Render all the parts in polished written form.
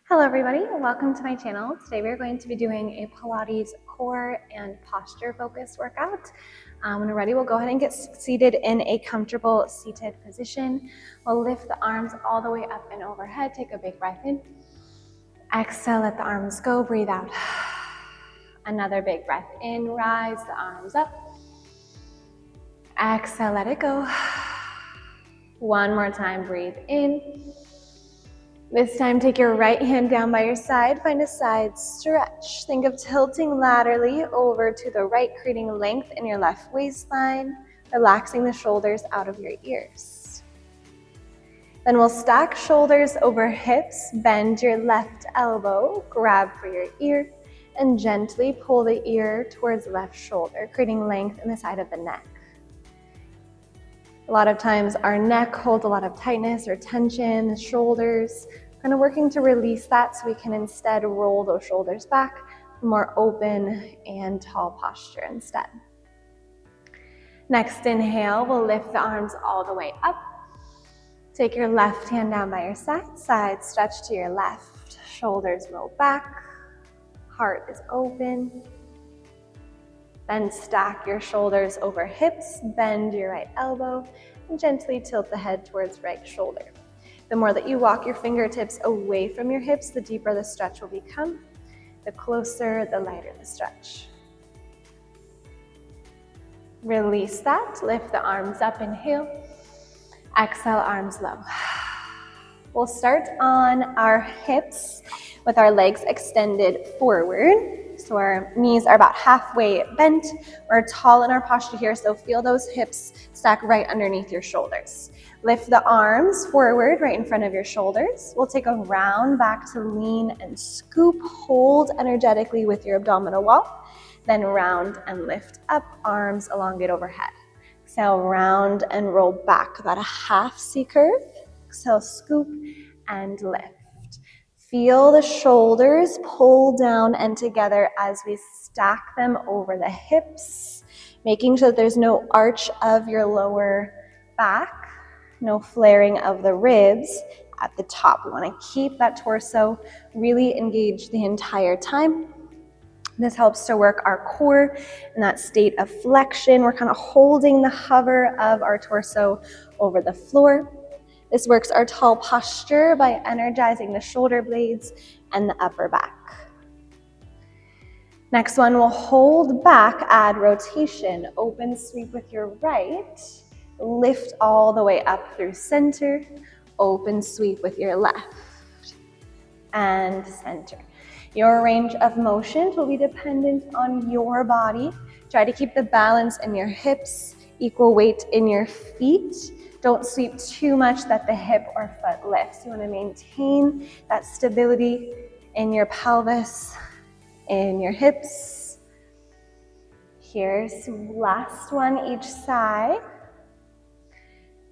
Hello everybody, welcome to my channel. Today we're going to be doing a Pilates core and posture focused workout. When we're ready, we'll go ahead and get seated in a comfortable seated position. We'll lift the arms all the way up and overhead. Take a big breath in. Exhale, let the arms go, breathe out. Another big breath in, rise the arms up. Exhale, let it go. One more time, breathe in. This time, take your right hand down by your side, find a side stretch. Think of tilting laterally over to the right, creating length in your left waistline, relaxing the shoulders out of your ears. Then we'll stack shoulders over hips, bend your left elbow, grab for your ear, and gently pull the ear towards the left shoulder, creating length in the side of the neck. A lot of times our neck holds a lot of tightness or tension, the shoulders, kind of working to release that so we can instead roll those shoulders back, more open and tall posture instead. Next inhale, we'll lift the arms all the way up. Take your left hand down by your side, side stretch to your left, shoulders roll back, heart is open. Then stack your shoulders over hips, bend your right elbow, and gently tilt the head towards right shoulder. The more that you walk your fingertips away from your hips, the deeper the stretch will become. The closer, the lighter the stretch. Release that, lift the arms up, inhale. Exhale, arms low. We'll start on our hips with our legs extended forward. So our knees are about halfway bent. We're tall in our posture here, so feel those hips stack right underneath your shoulders. Lift the arms forward right in front of your shoulders. We'll take a round back to lean and scoop. Hold energetically with your abdominal wall. Then round and lift up, arms elongate overhead. Exhale, round and roll back, about a half C curve. Exhale, scoop and lift. Feel the shoulders pull down and together as we stack them over the hips, making sure that there's no arch of your lower back, no flaring of the ribs at the top. We want to keep that torso really engaged the entire time. This helps to work our core in that state of flexion. We're kind of holding the hover of our torso over the floor. This works our tall posture by energizing the shoulder blades and the upper back. Next one, we'll hold back, add rotation. Open sweep with your right. Lift all the way up through center. Open sweep with your left. And center. Your range of motion will be dependent on your body. Try to keep the balance in your hips, equal weight in your feet. Don't sweep too much that the hip or foot lifts. You want to maintain that stability in your pelvis, in your hips. Here's last one each side.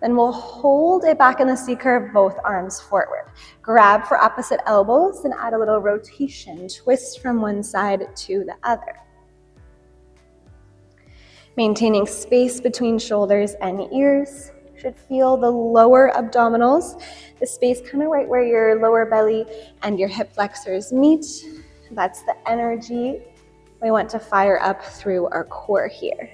Then we'll hold it back in the C curve, both arms forward. Grab for opposite elbows and add a little rotation. Twist from one side to the other. Maintaining space between shoulders and ears. Should feel the lower abdominals, the space kind of right where your lower belly and your hip flexors meet. That's the energy we want to fire up through our core here.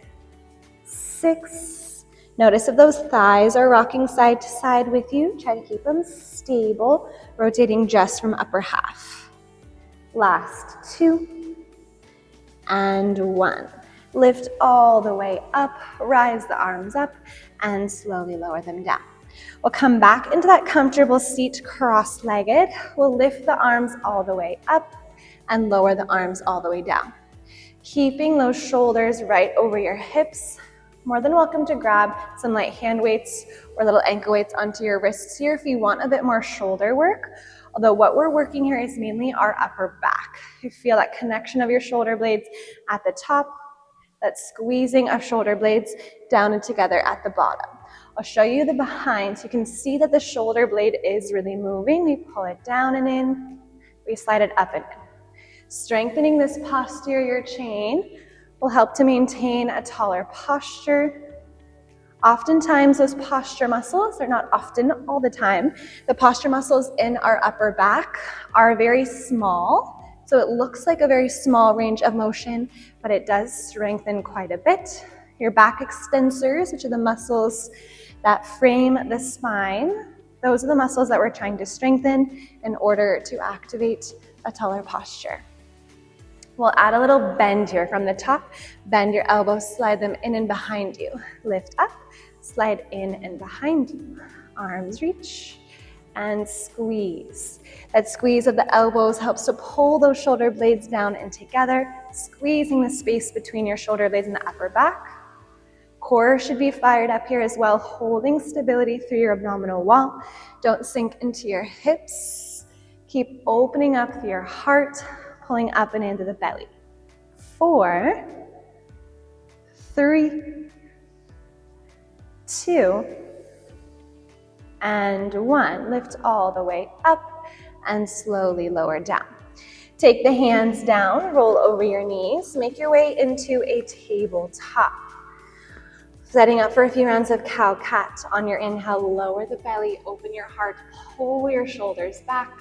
6. Notice if those thighs are rocking side to side with you. Try to keep them stable, rotating just from upper half. Last 2. And 1. Lift all the way up, rise the arms up, and slowly lower them down. We'll come back into that comfortable seat, cross-legged. We'll lift the arms all the way up and lower the arms all the way down. Keeping those shoulders right over your hips. More than welcome to grab some light hand weights or little ankle weights onto your wrists here if you want a bit more shoulder work. Although what we're working here is mainly our upper back. You feel that connection of your shoulder blades at the top, that squeezing of shoulder blades down and together at the bottom. I'll show you the behind so you can see that the shoulder blade is really moving. We pull it down and in, we slide it up and in. Strengthening this posterior chain will help to maintain a taller posture. Oftentimes those posture muscles, they're not often, all the time, the posture muscles in our upper back are very small. So it looks like a very small range of motion, but it does strengthen quite a bit. Your back extensors, which are the muscles that frame the spine, those are the muscles that we're trying to strengthen in order to activate a taller posture. We'll add a little bend here from the top. Bend your elbows, slide them in and behind you. Lift up, slide in and behind you. Arms reach and squeeze. That squeeze of the elbows helps to pull those shoulder blades down and together, squeezing the space between your shoulder blades and the upper back. Core should be fired up here as well, holding stability through your abdominal wall. Don't sink into your hips. Keep opening up through your heart, pulling up and into the belly. 4, 3, 2, and 1. Lift all the way up and slowly lower down. Take the hands down, roll over your knees, make your way into a tabletop. Setting up for a few rounds of cow-cat. On your inhale, lower the belly, open your heart, pull your shoulders back,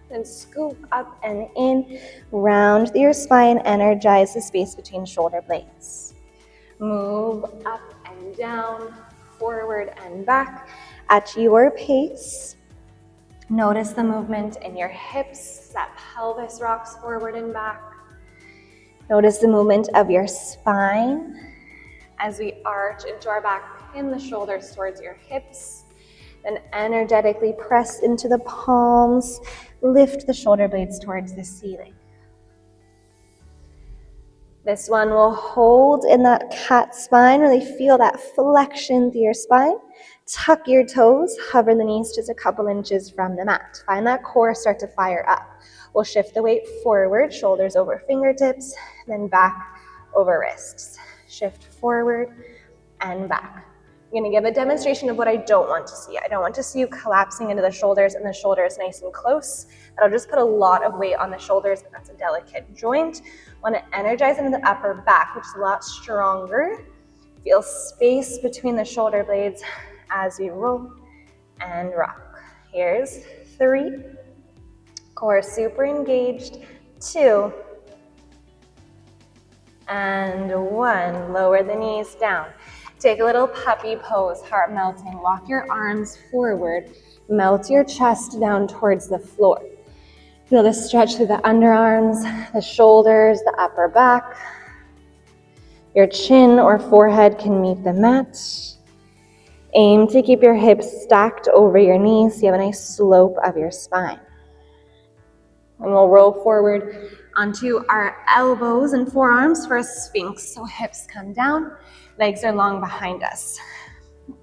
then scoop up and in, round your spine, energize the space between shoulder blades. Move up and down, forward and back at your pace. Notice the movement in your hips, that pelvis rocks forward and back. Notice the movement of your spine as we arch into our back, pin the shoulders towards your hips. Then energetically press into the palms, lift the shoulder blades towards the ceiling. This one will hold in that cat spine, really feel that flexion through your spine. Tuck your toes, hover the knees just a couple inches from the mat. Find that core start to fire up. We'll shift the weight forward, shoulders over fingertips, then back over wrists. Shift forward and back. I'm going to give a demonstration of what I don't want to see. I don't want to see you collapsing into the shoulders and the shoulders nice and close. That'll just put a lot of weight on the shoulders, and that's a delicate joint. Want to energize into the upper back, which is a lot stronger. Feel space between the shoulder blades as we roll and rock. Here's 3. Core super engaged. 2. And 1. Lower the knees down. Take a little puppy pose, heart melting. Walk your arms forward. Melt your chest down towards the floor. Feel the stretch through the underarms, the shoulders, the upper back. Your chin or forehead can meet the mat. Aim to keep your hips stacked over your knees so you have a nice slope of your spine. And we'll roll forward onto our elbows and forearms for a sphinx. So hips come down, legs are long behind us.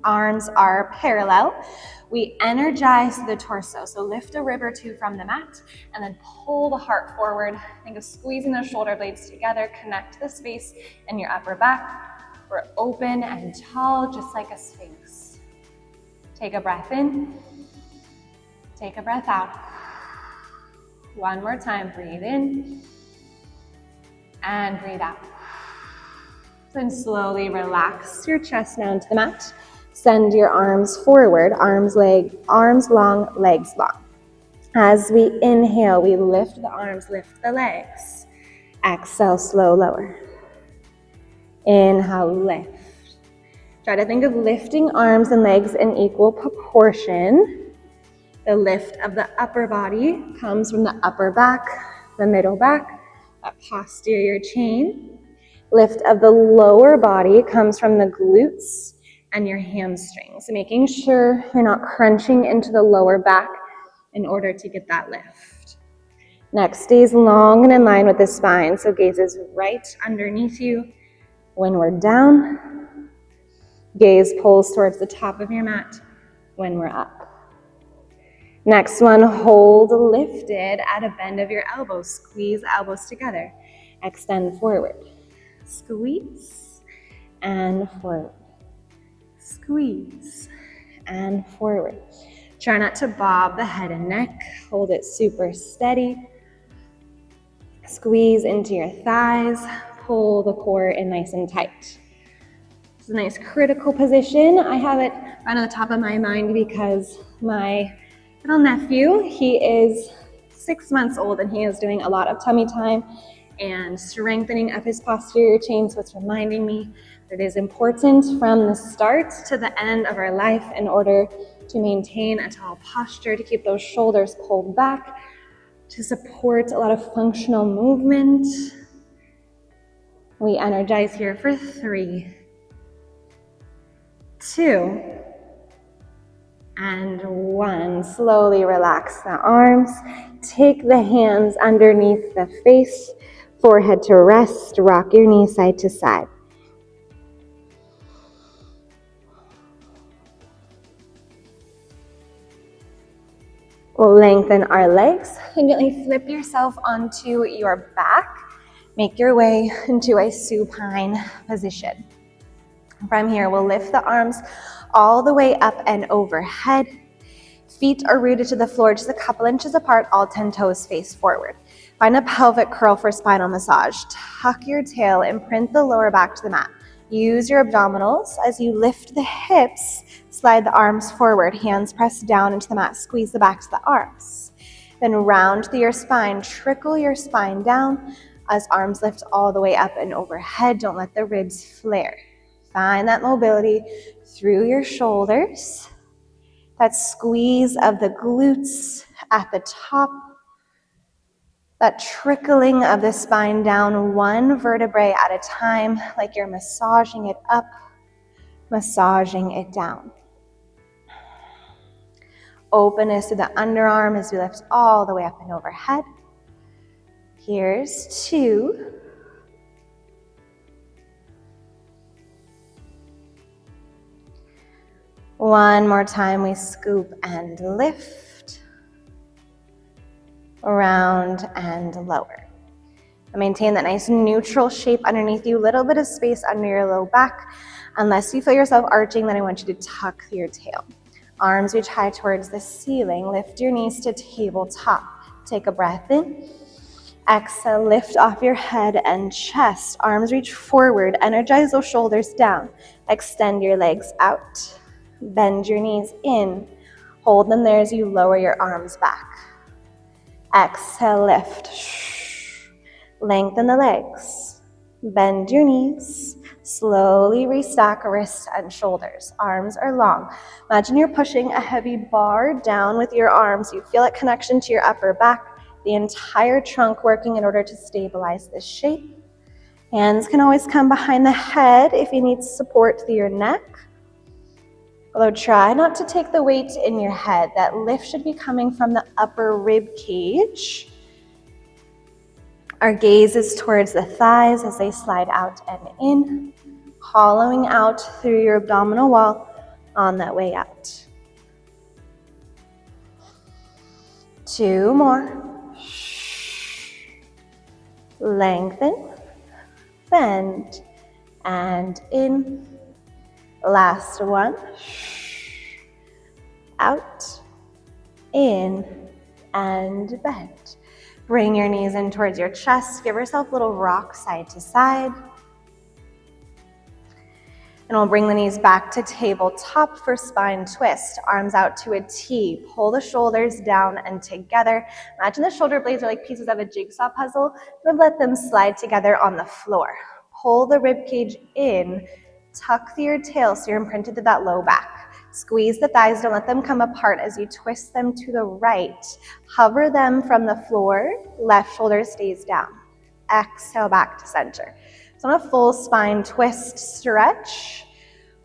Arms are parallel. We energize the torso. So lift a rib or two from the mat and then pull the heart forward. Think of squeezing those shoulder blades together. Connect the space in your upper back. We're open and tall, just like a sphinx. Take a breath in. Take a breath out. One more time, breathe in and breathe out. Then slowly relax your chest down to the mat. Send your arms forward, arms long, legs long. As we inhale, we lift the arms, lift the legs. Exhale, slow lower. Inhale, lift. Try to think of lifting arms and legs in equal proportion. The lift of the upper body comes from the upper back, the middle back, that posterior chain. Lift of the lower body comes from the glutes and your hamstrings, making sure you're not crunching into the lower back in order to get that lift. Neck stays long and in line with the spine, so gaze is right underneath you. When we're down, gaze pulls towards the top of your mat when we're up. Next one, hold lifted at a bend of your elbows. Squeeze elbows together. Extend forward. Squeeze and forward. Squeeze and forward. Try not to bob the head and neck. Hold it super steady. Squeeze into your thighs. Pull the core in nice and tight. It's a nice critical position. I have it right on the top of my mind because my little nephew, he is 6 months old and he is doing a lot of tummy time and strengthening up his posterior chain. So it's reminding me that it is important from the start to the end of our life in order to maintain a tall posture, to keep those shoulders pulled back, to support a lot of functional movement. We energize here for 3, 2, and 1. Slowly relax the arms. Take the hands underneath the face, forehead to rest. Rock your knees side to side. We'll lengthen our legs and gently flip yourself onto your back. Make your way into a supine position. From here, we'll lift the arms all the way up and overhead. Feet are rooted to the floor just a couple inches apart, all 10 toes face forward. Find a pelvic curl for spinal massage. Tuck your tail and print the lower back to the mat. Use your abdominals as you lift the hips. Slide the arms forward, hands press down into the mat. Squeeze the backs of the arms. Then round through your spine, trickle your spine down as arms lift all the way up and overhead. Don't let the ribs flare. Find that mobility through your shoulders. That squeeze of the glutes at the top. That trickling of the spine down one vertebrae at a time, like you're massaging it up, massaging it down. Openness to the underarm as we lift all the way up and overhead. Here's 2. One more time, we scoop and lift. Around and lower. And maintain that nice neutral shape underneath you. Little bit of space under your low back. Unless you feel yourself arching, then I want you to tuck your tail. Arms reach high towards the ceiling. Lift your knees to tabletop. Take a breath in. Exhale, lift off your head and chest. Arms reach forward. Energize those shoulders down. Extend your legs out. Bend your knees in. Hold them there as you lower your arms back. Exhale, lift. Lengthen the legs. Bend your knees. Slowly restack wrists and shoulders. Arms are long. Imagine you're pushing a heavy bar down with your arms. You feel that connection to your upper back, the entire trunk working in order to stabilize this shape. Hands can always come behind the head if you need support through your neck. Although try not to take the weight in your head. That lift should be coming from the upper rib cage. Our gaze is towards the thighs as they slide out and in, hollowing out through your abdominal wall on that way out. 2 more. Lengthen, bend, and in. Last one. Out, in, and bend. Bring your knees in towards your chest. Give yourself a little rock side to side. And we'll bring the knees back to tabletop for spine twist. Arms out to a T. Pull the shoulders down and together. Imagine the shoulder blades are like pieces of a jigsaw puzzle. And let them slide together on the floor. Pull the rib cage in. Tuck through your tail so you're imprinted to that low back. Squeeze the thighs, don't let them come apart as you twist them to the right. Hover them from the floor, left shoulder stays down. Exhale back to center. So on a full spine twist stretch,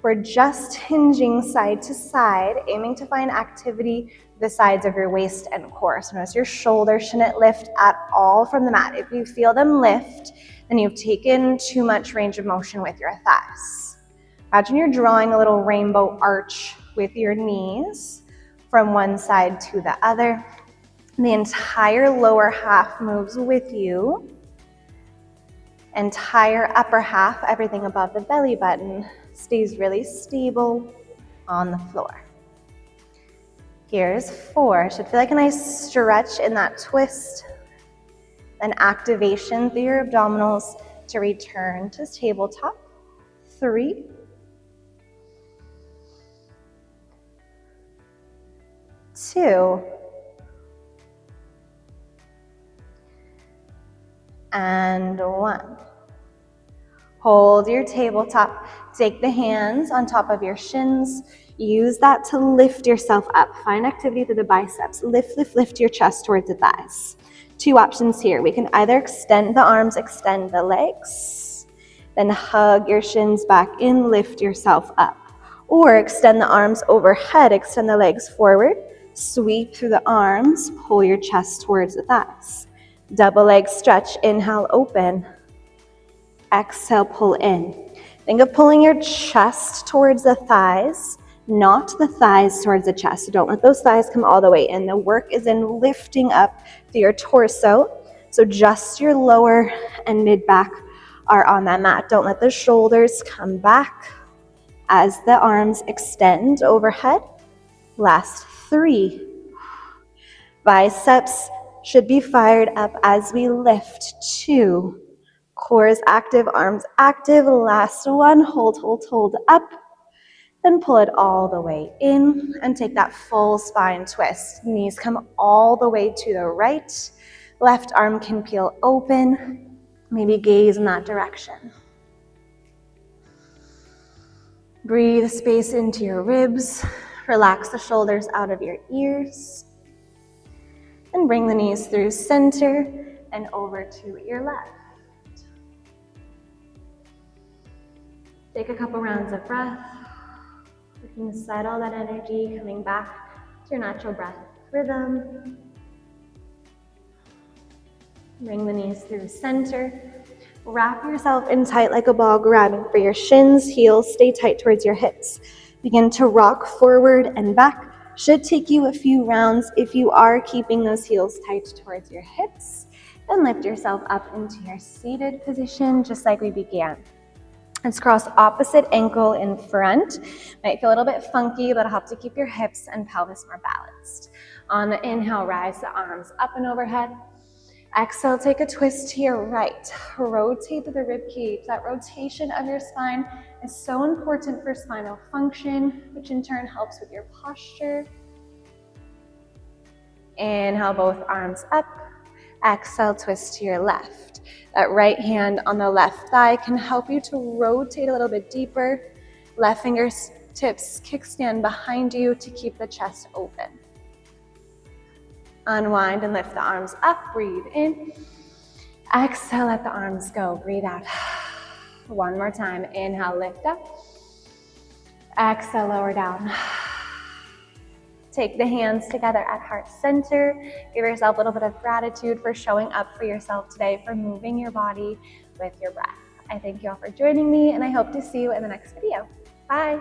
we're just hinging side to side, aiming to find activity the sides of your waist and core. So notice your shoulders shouldn't lift at all from the mat. If you feel them lift, then you've taken too much range of motion with your thighs. Imagine you're drawing a little rainbow arch with your knees from one side to the other. The entire lower half moves with you. Entire upper half, everything above the belly button, stays really stable on the floor. Here's 4. Should feel like a nice stretch in that twist. Then activation through your abdominals to return to tabletop. 3, 2, and 1. Hold your tabletop. Take the hands on top of your shins. Use that to lift yourself up. Find activity through the biceps. Lift, lift, lift your chest towards the thighs. 2 options here. We can either extend the arms, extend the legs, then hug your shins back in, lift yourself up. Or extend the arms overhead, extend the legs forward, sweep through the arms, pull your chest towards the thighs. Double leg stretch, inhale, open. Exhale, pull in. Think of pulling your chest towards the thighs, not the thighs towards the chest. So don't let those thighs come all the way in. The work is in lifting up through your torso. So just your lower and mid back are on that mat. Don't let the shoulders come back as the arms extend overhead. Last 3. Biceps should be fired up as we lift. 2. Core is active, arms active. Last 1, hold up. Then pull it all the way in and take that full spine twist. Knees come all the way to the right. Left arm can peel open. Maybe gaze in that direction. Breathe space into your ribs. Relax the shoulders out of your ears. And bring the knees through center and over to your left. Take a couple rounds of breath. Looking aside all that energy, coming back to your natural breath rhythm. Bring the knees through center. Wrap yourself in tight like a ball, grabbing for your shins, heels, stay tight towards your hips. Begin to rock forward and back. Should take you a few rounds if you are keeping those heels tight towards your hips. Then lift yourself up into your seated position, just like we began. Let's cross opposite ankle in front. Might feel a little bit funky, but it'll help to keep your hips and pelvis more balanced. On the inhale, rise the arms up and overhead. Exhale, take a twist to your right. Rotate through the rib cage. That rotation of your spine is so important for spinal function, which in turn helps with your posture. Inhale, both arms up. Exhale, twist to your left. That right hand on the left thigh can help you to rotate a little bit deeper. Left fingertips kickstand behind you to keep the chest open. Unwind and lift the arms up. Breathe in. Exhale, let the arms go. Breathe out. One more time. Inhale, lift up. Exhale, lower down. Take the hands together at heart center. Give yourself a little bit of gratitude for showing up for yourself today, for moving your body with your breath. I thank you all for joining me, and I hope to see you in the next video. Bye.